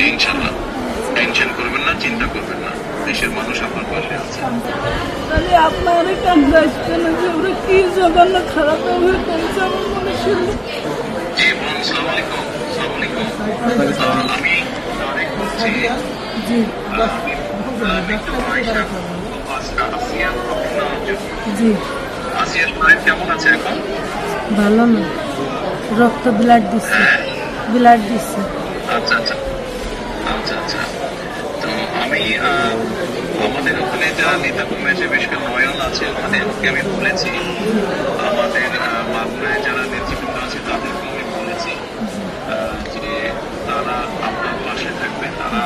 ইনশাআল্লাহ টেনশন করবেন না, চিন্তা করবেন না, দেশের মানুষ আপনার পাশে আছে। তাহলে আপনার কান্দাইছেন যে ওরা কি জঘন্য খারাপ ব্যবহার করেছে আমার মনে শুনলে। জি বোন, আসসালামু আলাইকুম। আমি তারেক বলছি। জি জি আসিয়ার শরীর কেমন আছে এখন? ভালো না, রক্ত ব্লাড দিচ্ছে। আচ্ছা আচ্ছা আচ্ছা আচ্ছা। তো আমি আমাদের ওখানে যারা নেতা কর্মী আছে, বেশ কিছু নয়ন আছে, ওনাদেরকে আমি বলেছি, আমাদের মাগুরায় যারা নেতৃবৃন্দ আছে তাদেরকে আমি বলেছি যে তারা আপনার পাশে থাকবে, তারা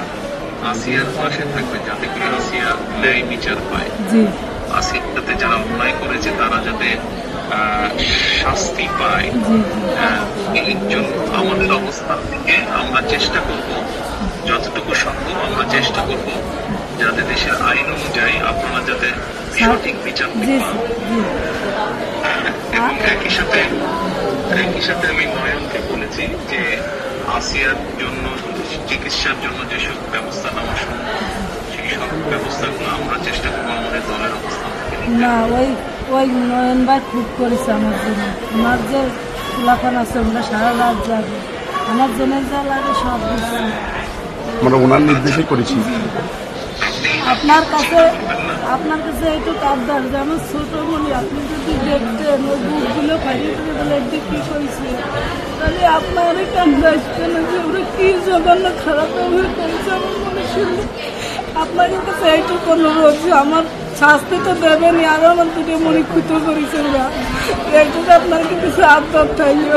আসিয়ার পাশে থাকবে, যাতে করে আসিয়া ন্যায় বিচার পায়। আসিয়ার সাথে যারা অন্যায় করেছে তারা যাতে শাস্তি পায়। এই জন্য আমাদের অবস্থান থেকে আমরা চেষ্টা করব, যতটুকু সম্ভব আমরা চেষ্টা করব যাতে দেশের আইন অনুযায়ী আপনারা যাতে সঠিক বিচার পান। এবং একই সাথে আমি নয়নকে বলেছি যে আসিয়ার জন্য চিকিৎসার জন্য যেসব ব্যবস্থা নেওয়া সম্ভব সেই সব ব্যবস্থাগুলো আমরা চেষ্টা করবো আমাদের দলের অবস্থান থেকে। না, ওই নয়ন ভাই খুব করেছে আমার জন্য। আমার যে এলাকান আছে ওরা সারা রাত যাবে, আমার জন্য যা লাগে সব দিচ্ছে, আমরা ওনার নির্দেশে করেছি। আপনার কাছে একটু কাঁদার যে আমার ছোট বলি, আপনি যদি দেখতেন ওই বুকগুলো ফাটিয়ে তুলে বলে কি করেছে, তাহলে আপনার কান্দাইছেন যে ওরা কি জঘন্য খারাপ ব্যবহার করেছে আমার মনে শুনলে। আপনার কাছে এইটুকু অনুরোধ যে আমার শাস্তি তো দেবেনি, আরো আমার দুটো মনে ক্ষুত করেছে ওরা, এইটুকু আপনার কিছু আবদার থাকলো,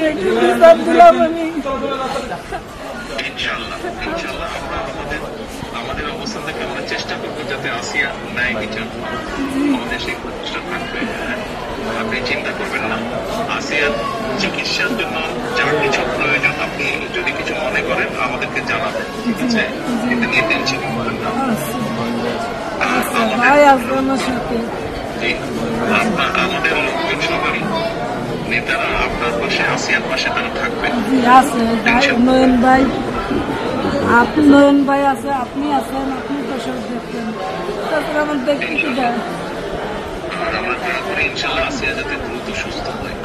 একটু বিচার দিলাম আমি। আমাদের অবস্থান থেকে আমরা চেষ্টা করবো যাতে আসিয়া ন্যায় বিচার পায়, আমাদের সেই প্রচেষ্টা থাকবে। আপনি চিন্তা করবেন না, আসিয়ার চিকিৎসার জন্য যা কিছু প্রয়োজন আপনি যদি কিছু মনে করেন আমাদেরকে জানাবেন, ঠিক আছে? এটা নিয়ে টেনশন করবেন না। আমাদের লোকজন সবারই নেতারা আপনার পাশে, আসিয়ার পাশে তারা থাকবেন। নয়ন ভাই আছে, আপনি আছেন, আপনি তো সব দেখতেন, তারপরে আমার দেখতে কি দেয়।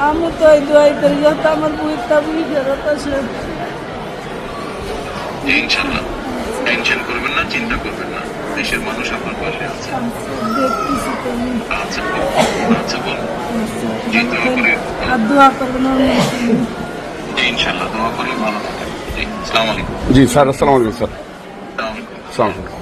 আমি তো এই দোয়াই করি যাতে আমার বইটা বুঝি ফেরত আসে। ইনশাআল্লাহ টেনশন করবেন না, চিন্তা করবেন না, দেশের মানুষ আপনার পাশে আছে। দেখতেছি তুমি। আচ্ছা বল। আর দোয়া করবেন। ইনশাআল্লাহ দোয়া করি, ভালো থাকেন। জি, আসসালামু আলাইকুম। জি স্যার, আসসালামু আলাইকুম স্যার। আসসালামু আলাইকুম। আসসালামু আলাইকুম।